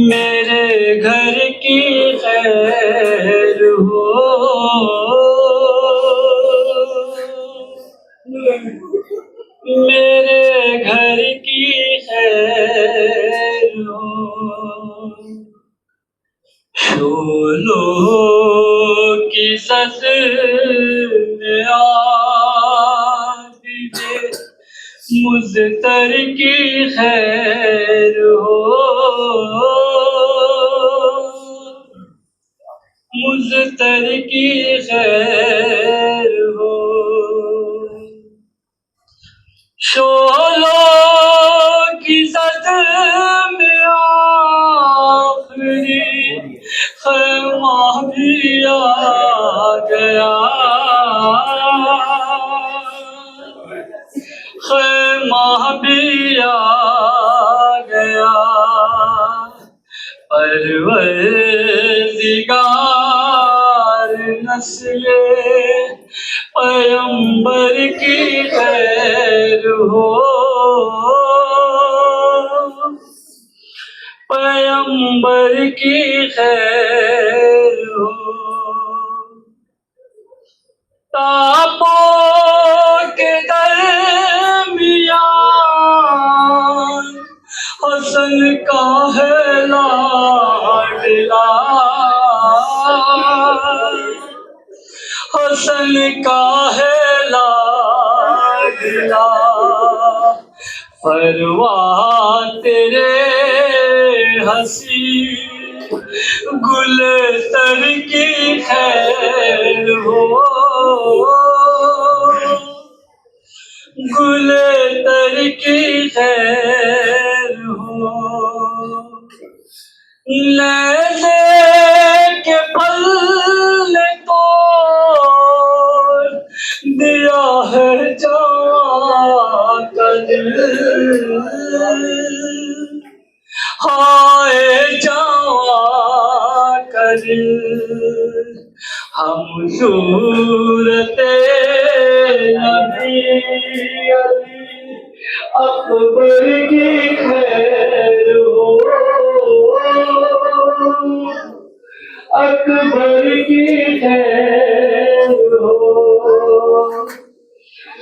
میرے گھر کی خیر ہو، میرے گھر کی خیر ہو، شولوں کی زد میں آبِ مضطر کی خیر ہو، مضطر کی خیر ہو، شولوں کی زد میں آخری خیمہ بھی آ گیا، خیمہ بھی آ گیا، پروردگار نسل پیغمبر کی خیر ہو، پیغمبر کی خیر ہو، تاپوں کے درمیان حسن کا ہے لاڈلا، حسن کا ہے لاڈلا، پرواں تیرے ہنسی گل تر کی خیر ہو، گل تر کی خیر ہو، لیلے کے پھل نے توڑ دیا ہے جوان کا دل، ہائے جوان کا دل، ہم صورت نبی علی اکبر کی خیر ہو، اکبر کی خیر ہو،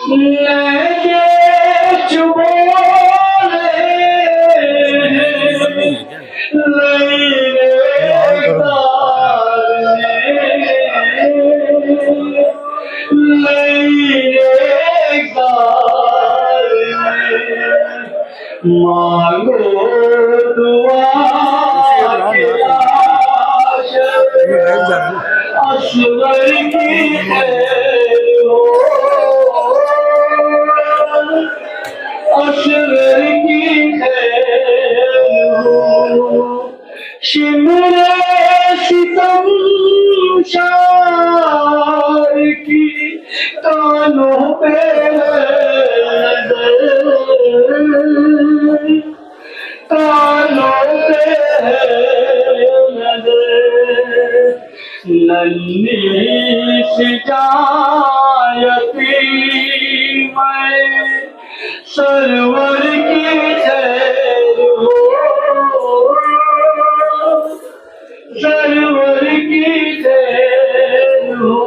لیکن مانگو دعا کے اصغر کی خیر ہو، اصغر کی خیر ہو، شمر ستم شار کی کانوں پہ ننھی سی جان یتیم میں سرور کی خیر ہو، سرور کی خیر ہو،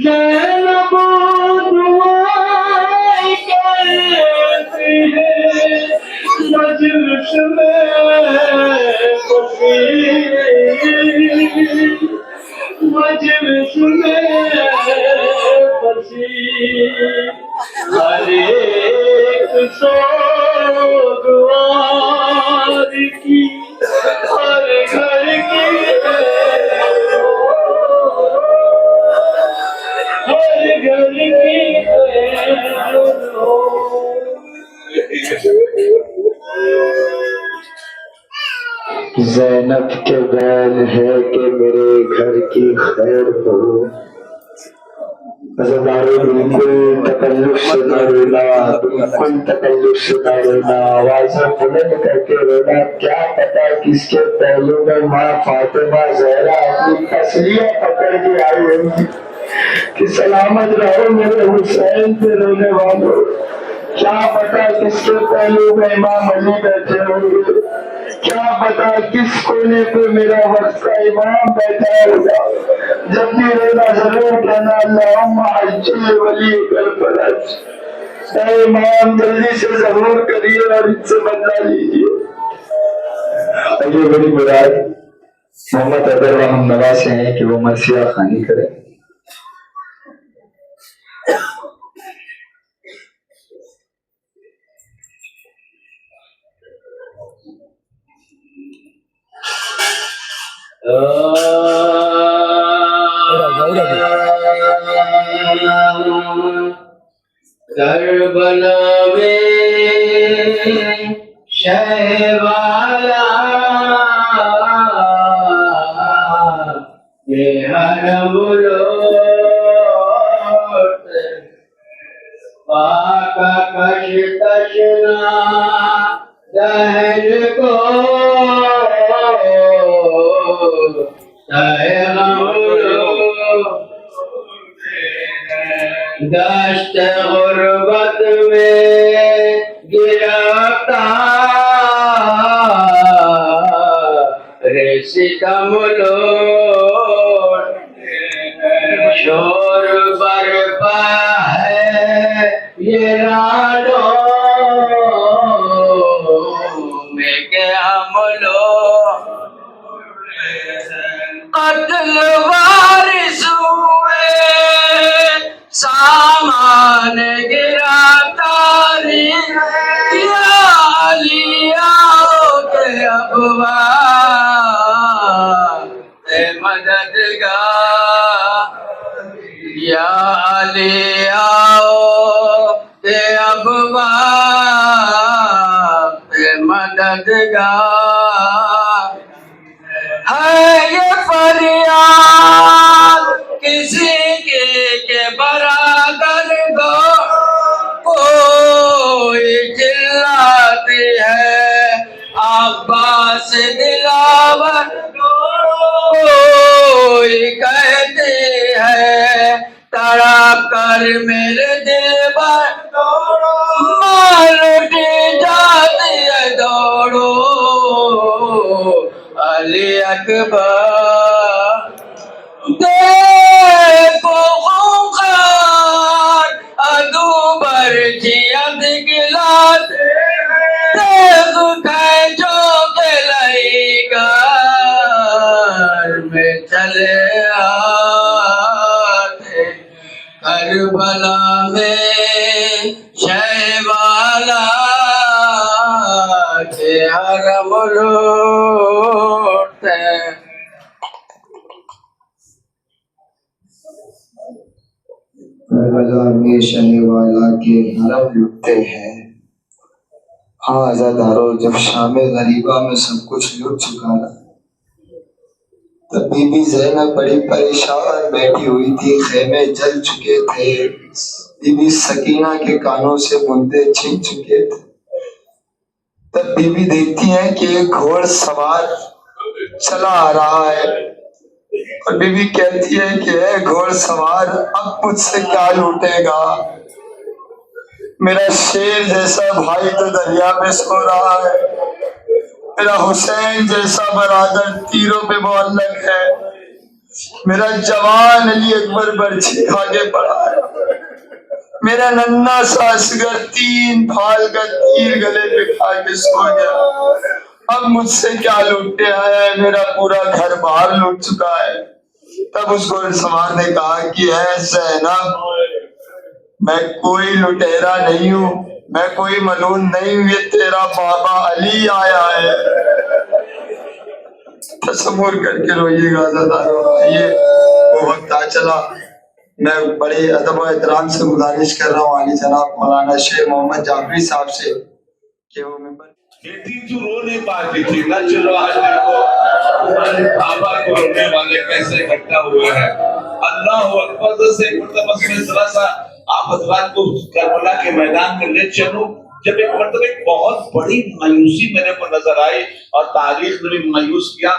زینب دعائیں کرتی ہے مجلس میں مجلس میں پسی، ہر ایک سوگوار کی ہر گھر کی خیر ہو، ہر گھر کی خیر ہو، زینب کے بیان ہے کہ میرے گھر کی خیر ہو، زبارے بالکل تکلف سے نہ رونا، بالکل تکلف سے نہ رونا، آوازیں بلند کر کے رونا، کیا پتا کس کے پہلو میں ماں فاطمہ زہرا اپنی تسلیہ پکڑ کے آئی ہوگی کہ سلامت رہو میرے حسین پہ رونے والوں، کیا پتا کس کے پہلو میں امام علی بیٹھے ہوں گے، کیا پتا کس کونے پہ میرا وقت کا امام بیٹھا ہوگا. جب بھی رونا ضرور کہنا اللہم عجل ولی کر فرج. اے امام جلدی سے ضرور کریے اور ان سے بدلا لیجیے. یہ بڑی مراد محمد عبد الرحمن نواز سے ہیں کہ وہ مرثیہ خوانی کریں. کربلا میں شہ والا یہ حرم لوٹ پاک کش تشنا دہر کو دشت غربت میں گرفتار ستم لوٹ شور برپا ہے یہ رانوں میں کہ ہم لوگ قتل وارث ہوئے سامان گرفتاری یا علی آؤ کہ ابواب مددگار یا علی آؤ کہ ابواب مددگار ہے یہ فریاد کسی کے برادر کو کوئی چلاتی ہے عباس دلاور کوئی کہتی ہے تڑپ کر میرے دل پر مال اٹھی جاتی ہے دوڑو علی اکبر دیکھو خونخوار ادو برچیت گلات دیکھ کھینچو کے لئی گھر میں چلے آتے کربلا میں شہ والا کے حرم لوٹتے. کربلا میں شہ والا کے حرم لٹتے ہیں. ہاں عزادارو جب شام غریبہ میں سب کچھ لٹ چکا تھا تب بی بی زینب بڑی پریشان بیٹھی ہوئی تھی. خیمے جل چکے تھے. بی بی سکینہ کے کانوں سے بندے چھن چکے تھے. تب بی بی دیکھتی ہیں کہ ایک گھوڑ سوار چلا آ رہا ہے اور بی بی کہتی ہے کہ اے گھوڑ سوار اب مجھ سے کیا لوٹے گا؟ میرا شیر جیسا بھائی تو دریا میں سو رہا ہے، میرا حسین جیسا برادر تیروں پہ معلق ہے، میرا جوان علی اکبر برچھی کھاگے پڑا ہے، میرا ننھا سا اصغر 3 پھال کا تیر گلے پہ کھا کے سو گیا. اب مجھ سے کیا لوٹے آیا ہے؟ میرا پورا گھر بار لوٹ چکا ہے. تب اس گھوڑ سوار نے کہا کہ اے زینب میں کوئی لٹیرا نہیں ہوں، میں کوئی ملعون نہیں ہوں، یہ تیرا بابا علی آیا ہے. تصور کر کے روئیے گا عزادارو. یہ وہ وقت آ چلا. میں بڑے ادب و احترام سے گزارش کر رہا ہوں عالی جناب مولانا شیخ محمد جعفری صاحب سے کہ وہ ممبر بیٹی تو رو نہیں پاتی تھی نہ. چلو آج دیکھو بابا کو رونے والے کیسے اکٹھا ہوئے ہیں. اللہ اکبر سے ایک مرتبہ میں ذرا سا آپ حضرات کو کربلا کے میدان میں لے چلوں. جب ایک مرتبہ ایک بہت بڑی مایوسی میرے کو نظر آئی اور تاریخ نے بھی مایوس کیا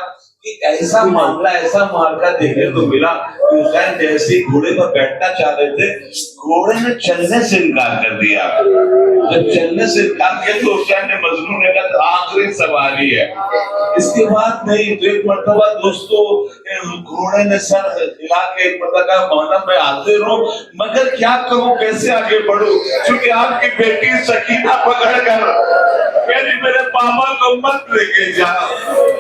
कि ऐसा मामला देखने को मिला कि हुसैन जैसे ही घोड़े पर बैठना चाह रहे थे, घोड़े ने चलने से इनकार कर दिया। जब चलने से इनकार किया तो हुसैन ने मजनू ने कहा आखिरी सवारी है, इसके बाद नहीं। तो एक मर्तबा दोस्तों घोड़े ने सर हिला के एक मर्तबा कहा मौला मैं आते रहो, मगर क्या करूं, कैसे आगे बढ़ूं, क्योंकि आपकी बेटी सकीना पकड़ कर मेरे पापा को मत लेके जा,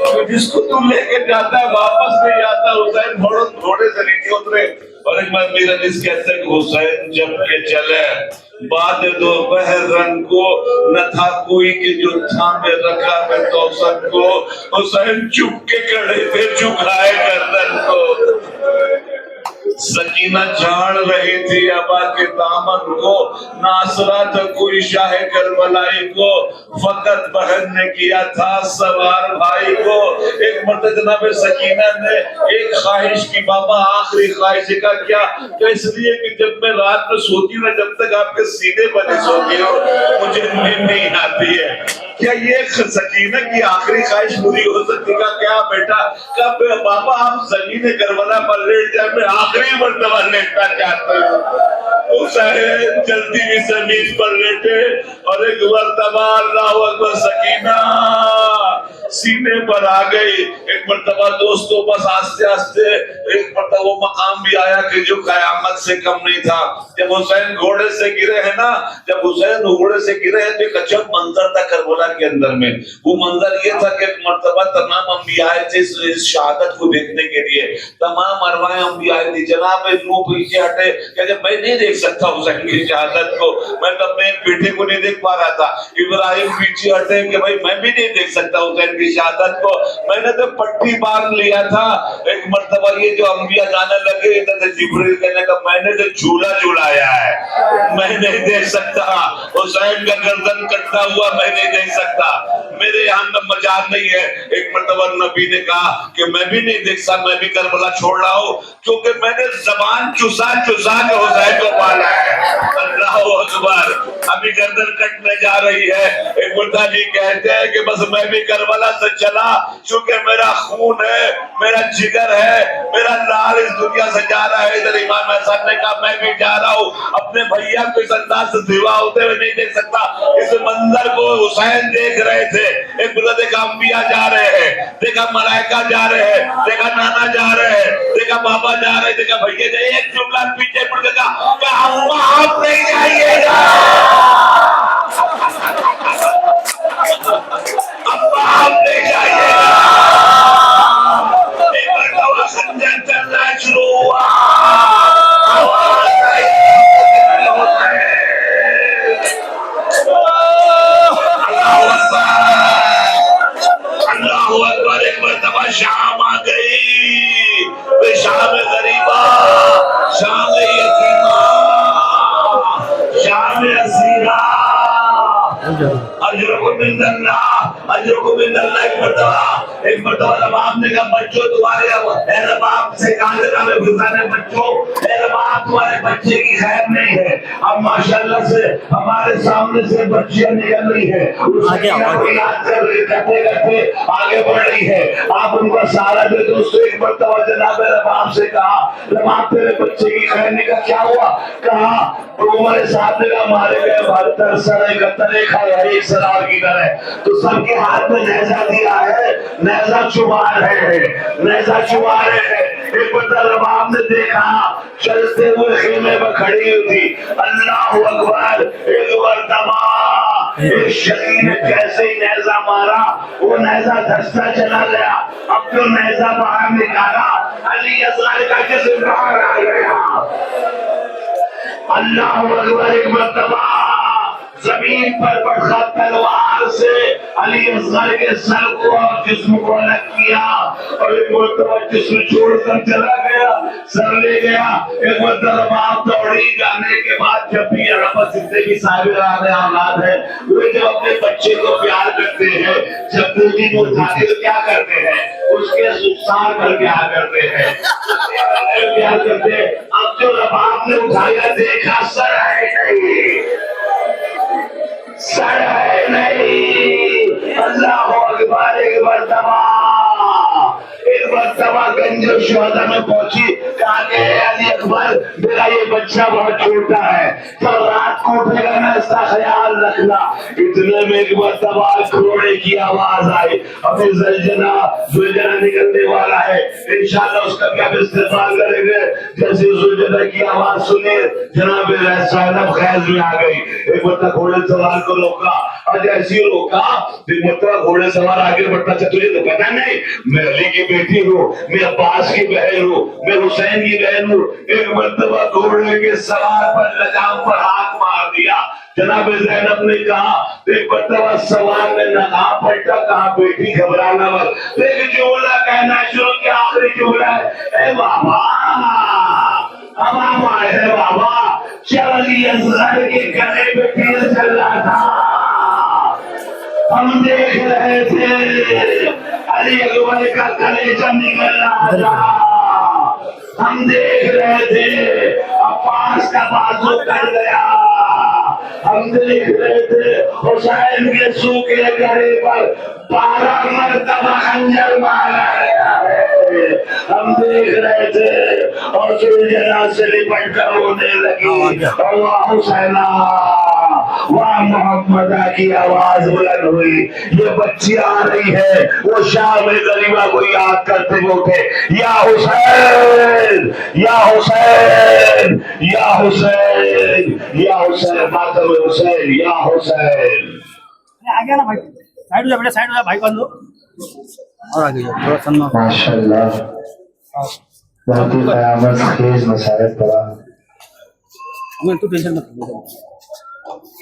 तो जिसको तू लेके जाता है वापस नहीं आता। हुसैन घोड़े से नीचे उतरे और एक बार मेरा जिस कहते हैं हुसैन जब के चले बाद दोपहर रंग को न था कोई के जो थामे रखा मैं तौसन को, हुसैन चुप के खड़े थे झुकाए गर्दन को। सकीना झाड़ रही थी अबा के दामन को, नासरा था कोई शाह करबलाई को, फकत बहन ने किया था सवार भाई को। एक मर्तबा जनाब सकीना ने एक ख्वाहिश की, बाबा आखिरी ख्वाहिश का क्या, तो इसलिए कि जब मैं रात में सोती हूँ जब तक आपके सीने पर नहीं सोती हो मुझे नींद नहीं आती है। क्या ये सकीना की आखिरी ख्वाहिश पूरी हो सकती है? क्या बेटा, कब बाबा आप जमीन करबला पर लेट जाए, मैं आखिरी मर्तबा लेटना चाहता हूँ। हुसैन जल्दी भी जमीन पर लेटे और एक मर्तबा अल्लाह अकबर सकीना सीने पर आ गई। एक मर्तबा दोस्तों बस आस्ते आस्ते एक मर्तबा वो मकाम भी आया कि जो कयामत से कम नहीं था। जब हुसैन घोड़े से गिरे हैं ना, जब हुसैन घोड़े से गिरे हैं तो एक अच्छा मंजर था करबला के अंदर में। वो मंजर ये था कि एक मर्तबा तमाम अंबिया आए थे इस शहादत को देखने के लिए, तमाम अरवाए अंबिया आए थे। जनाब नूह पीछे हटे, कहते मैं नहीं देख सकता हुसैन की शहादत को, मैं तो अपने बेटे को नहीं देख पा रहा था। इब्राहिम पीछे हटे कि भाई मैं भी नहीं देख सकता हुसैन की शहादत को, मैंने तो पट्टी बांध लिया था। एक मर्तबा ये जो अंबिया जाने लगे इधर से जिब्रील कहने का मैंने तो झूला झूलाया है, मैं नहीं देख सकता हुसैन का गर्दन कटता हुआ, मैं नहीं देख सकता, मेरे यहाँ में मजाल नहीं है। एक मर्तबा नबी ने कहा कि मैं भी नहीं देख सकता, मैं भी करबला छोड़ रहा हूँ, क्योंकि मैंने जबान चुसा चुसा के हुसैन को पाला है। अल्लाह अकबर, अभी गर्दन कटने जा रही है। एक मुर्दा जी कहते हैं कि बस मैं भी करबला से चला, क्योंकि मेरा खून है, मेरा जिगर है, मेरा लाल इस दुनिया से जा रहा है। इधर इमाम हसन ने कहा मैं भी जा रहा हूँ, अपने भैया को इस अंदाज से सिवा होते हुए नहीं देख सकता। इस मंजर को हुसैन देख रहे थे। एक बुला देखा अंबिया जा रहे हैं, देखा मलाइका जा रहे हैं, देखा नाना जा रहे हैं, देखा बाबा जा रहे हैं, देखा भैया जाए, एक जुमला पीछे पड़ गया कि अम्मा आप नहीं जाइएगा, अम्मा आप नहीं जाइएगा। एक मरतबा खंजर चलना शुरू हुआ, अल्लाह अकबर। एक मरतबा शाम आ गई, शाम गरीबा, शाम यतीमा, शाम असीरा, एक मर्तबा रबाब ने कहा बच्चों तुम्हारे रबाब से कहा में गुजारे बच्चों, रबाब तुम्हारे बच्चे की खैर नहीं है। अब माशाल्लाह से हमारे सामने से बच्चियां निकल रही है, करते करते आगे बढ़ रही है। आप उनका सहारा दे दोस्तों। एक मर्तबा जनाब रबाब से कहा रबाब तेरे बच्चे की खैर नहीं का क्या हुआ? कहा उमर साहब ने कहा मारे गए 72 सर इकहत्तर एक सलार की तरह, तो सबके हाथ में नेजा दिया है, नेजा चुबा रहे हैं, नेजा चुबा रहे हैं। एक बता रबाब ने देखा चलते हुए खेमे में खड़ी हुई थी, अल्लाह अकबर। एक मर्तबा एक शरीर ने जैसे ही नेजा मारा, वो नेजा धसता चला गया। अब जो नेजा बाहर निकाला, अली असगर का जिस्म बाहर आ गया। अल्लाह अकबर। एक मर्तबा जमीन पर बढ़ा तलवार से अली असगर के सर को और जिस्म को अलग किया, और एक मर्तबा जिस्म छोड़कर चला गया, सर ले गया। एक मर्तबा आप दौड़ी जाने के बाद जब भी यहाँ पर जितने भी साहिब औलाद है वो जब अपने बच्चे को प्यार करते हैं, जब दूधी को उठाते तो क्या करते हैं? उसके सुसार कर प्यार करते हैं, प्यार करते हैं। अब जो रबाब ने उठाया देखा सर है नहीं, सर है नहीं। अल्लाह अकबर। एक मर्तबा एक मंजिल शुहदा में पहुंची, कहा कि अली अकबर मेरा ये बच्चा बहुत छोटा है, जब रात को उठेगा ना इसका ख्याल रखना। इतने में एक मर्तबा घोड़े की आवाज आई, अभी जुलजना निकलने वाला है, इंशाल्लाह उसका क्या इस्तेमाल करेंगे। जैसे जुलजना की आवाज सुनी जनाब ज़ैनब खैज में आ गई। एक मरतबा घोड़े सवार को रोका और जैसे ही रोका एक मरतबा घोड़े सवार आगे बढ़ता चला, तुझे तो पता नहीं मैं अली की बेटी हूँ, मैं अब्बास की बहन हूँ, मैं हुसैन की बहन हूँ। एक मरतबा घोड़े के सवार पर लगाम पर हाथ मार दिया। जनाब ज़ैनब ने कहा, एक मरतबा सवार ने नकाब पलटा, कहा बेटी घबराना मत। एक जुमला कहना शुरू किया, आखिरी जुमला है, ए बाबा अब है बाबा, चली असगर के गले में तीर चल रहा था, हम देख रहे थे अली अकबर का कलेजा निकल रहा था, हम देख रहे थे अब्बास का बाजू कट गया, हम देख रहे थे हुसैन के सूखे गले पर 12 मरतबा खंजर मारा गया है, हम देख रहे थे। और जुलजना से लिपट कर रोने लगी, अल्लाह हुसैना वाह मोहम्मदा की आवाज बुलंद हुई, ये बच्ची आ रही है। वो शाम गरीबा को याद करते हुए उठे, या हुसैन या हुसैन या हुसैन या हुसैन, मातम हुसैन या हुसैन। आ गया ना भाई, साइड हो जा बेटा, साइड हो जा भाई कर लो और आगे जाओ थोड़ा सन्ना। माशाल्लाह बहुत ही क़यामत खेज मसारत पड़ा। मैं तू टेंशन मत ले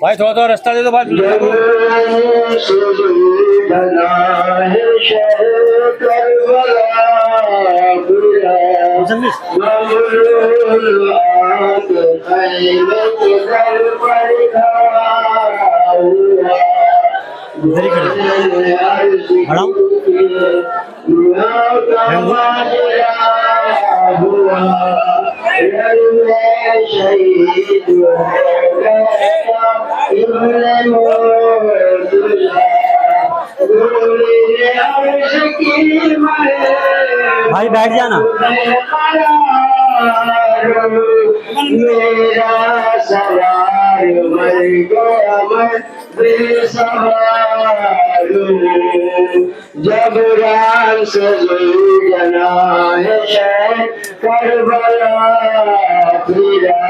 भाई, थोड़ा थोड़ा रास्ता दे दो भाई। इधर ही खड़े खड़ा भाई बैठ जाना। मेरा सवार मर गया मैं बेसवार हूँ, जब राम से जुलजना है शहर करबला फिरा।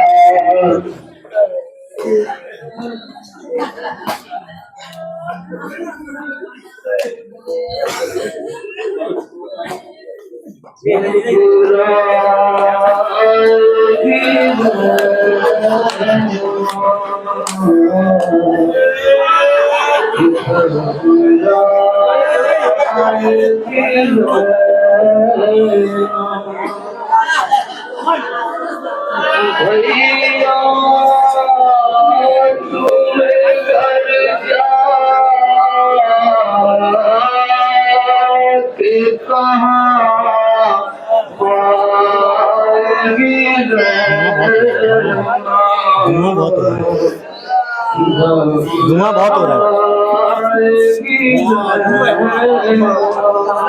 धुआं बहुत हो रहा है।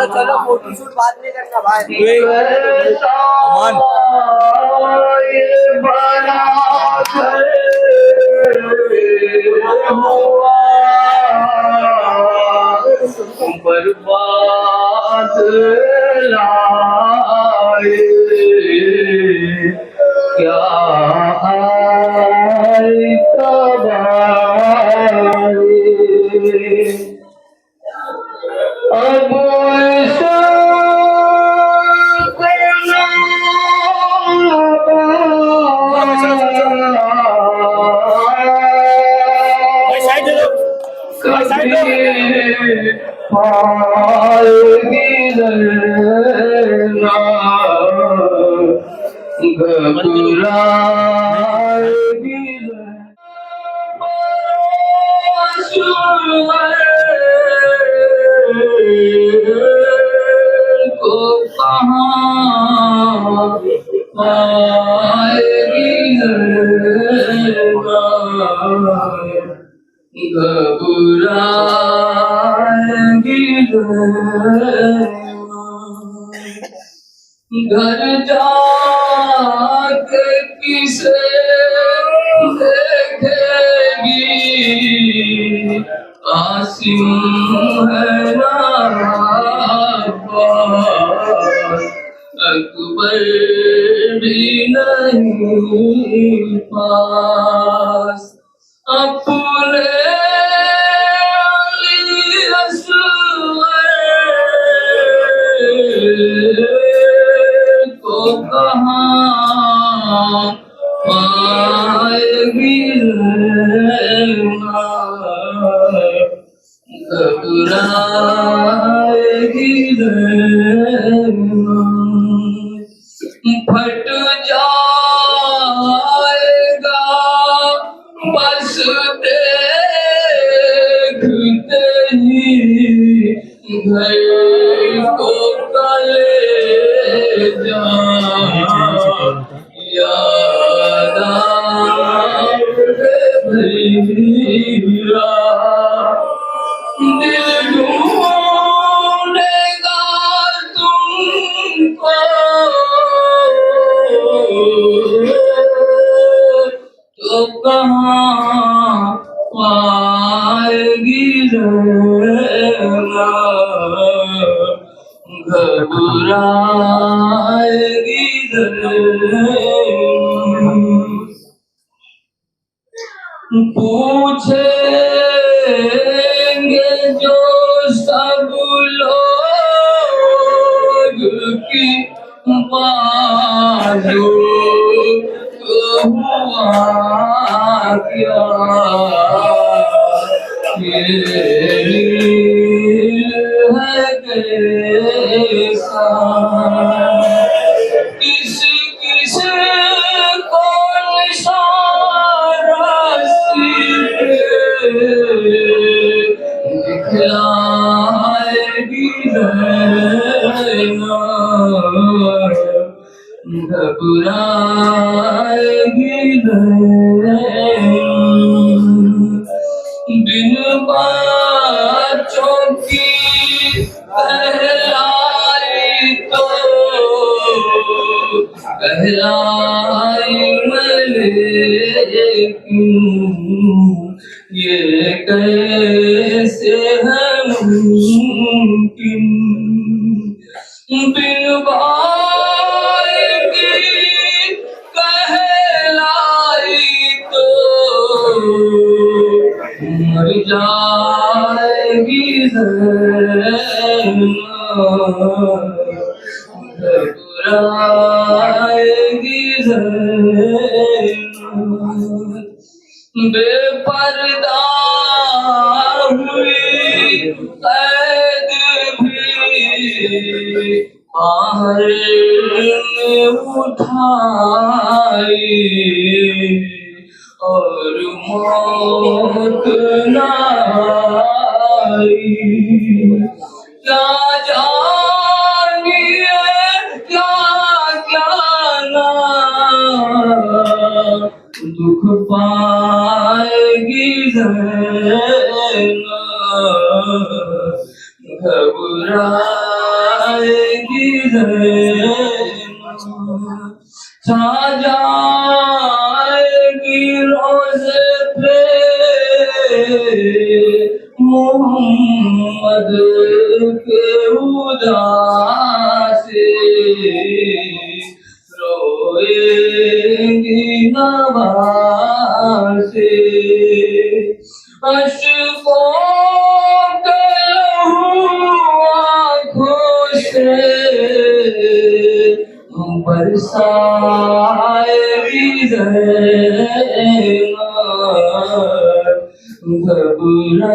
चलो फोटो शूट बाद में करना भाई। बर्बाद लाए क्या आए तबाही, अब گھر جا کے کسے دیکھے گی قاسم ہے نا عباس اکبر بھی نہیں پاس اپنے علی اصغر کو کہاں پائے گی زینب گھبرائے گی زینب پھٹ جائے گا بس دیکھتے ہی گھر کو کلیجہ یاد آئے بھیا دل ڈھونڈے گا تم کو تو کہاں پائے گی زینب گھبرائے گی زینب پوچھیں گے جو سب لوگ کی بازو ہوا کیا یہ ہے کیسا کس کس کو نشان دکھلائے گی زینب گھبرائے گی زینب بن بچوں کی کہلائی تو کہلائی لیکن یہ کیسے ہے ممکن بن بھائی کی کہلائی تو مر جائے گی زینب گھبرائے گی زینب بے پردہ ہوئی قید بھی باہر نے اٹھائی اور موت نہ آئی کیا جانیے کیا کیا نہ دکھ پائے گی زینب گھبرائے گی زینب چھا جائے گی روزے پہ محمد کے اداسے روئیں گی نوازے اشکوں کے لہو آنکھوں سے برسائے گی زینب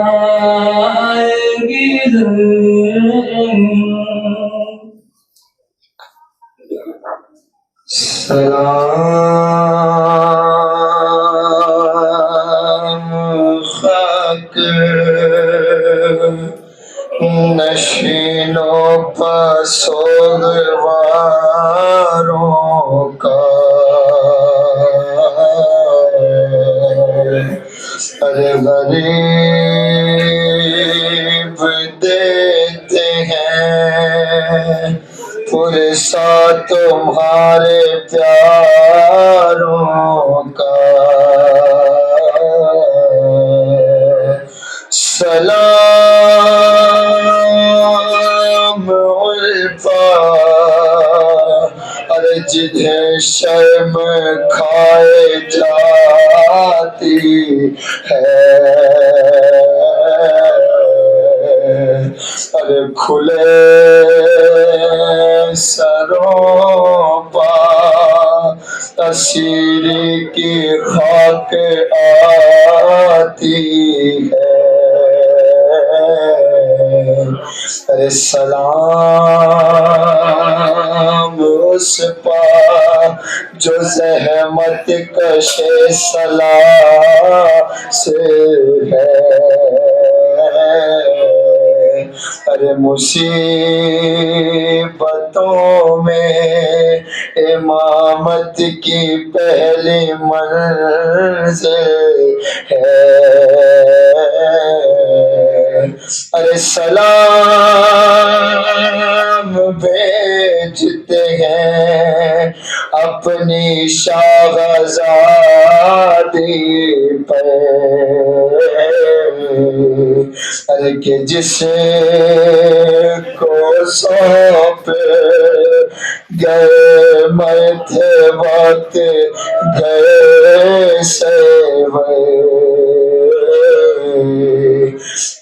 گھبرائے گی زینب سلام خاک نشینوں پر سوگواروں کا ارے غریب دیتے ہیں پورے ساتھ تمہارے پیاروں کا سلام الفا، ارے جنہیں شرم کھائے جاتی ہے، ارے کھلے سروں پا اسیری کی خاک آتی ہے، ارے سلام اس پا جو زحمت کش صلاح سے ہے، ارے مصیبتوں میں امامت کی پہلی منزل ہے، ارے سلام بھیجتے ہیں اپنی شاہزادی پر، ارے کہ جس کو سونپے گئے میں تھے وقت گئے سے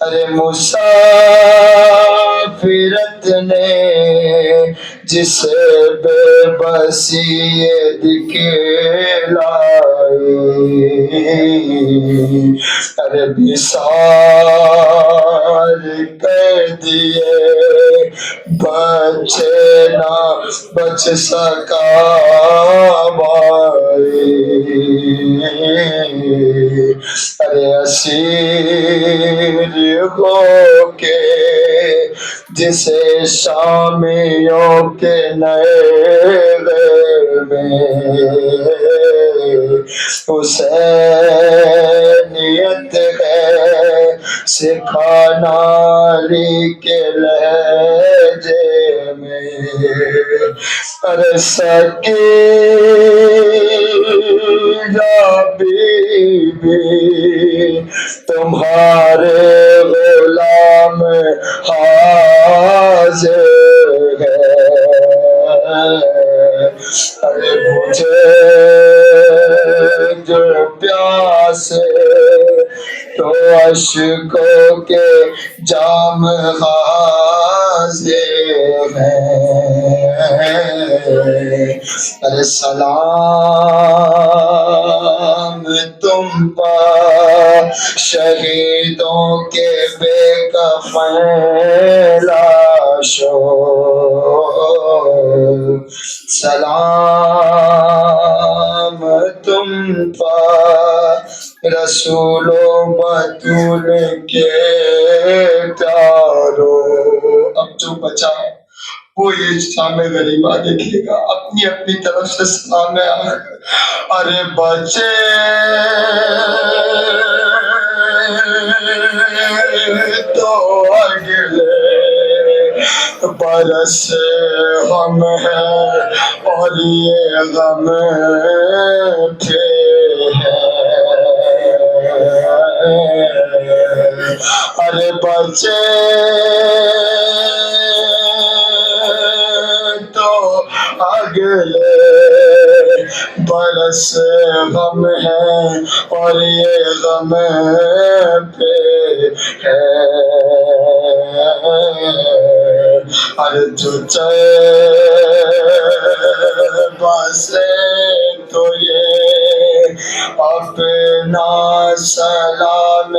ارے مسافرت نے جسے بے بسی دکھلائی، ارے وصال کر دیے بچے نہ بچ سکا بھائی، ارے اسیر ہو کے جسے شامیوں کے نئے میں حسینیت ہے سکھانا علی کے لہجے میں، ارے سکینہ بی بی تمہارے غلام حاضر ہے، ارے مجھے جو پیاسے تو اشکوں کے جام حاضر ہیں، ارے سلام تم پر شہیدوں کے بے کفن لاشوں، سلام تم پر رسول و بطول کے پیاروں، اب جو بچا وہ یہ شام غریبہ دیکھے گا، اپنی اپنی طرف سے سلام ہے، ارے بچے تو اگلے برس غم ہے اور یہ غم تھے ہے، ارے بچے تو اگلے برس غم ہے اور یہ غم پہ ہے، ارے جو سے تو یہ اپنا سلام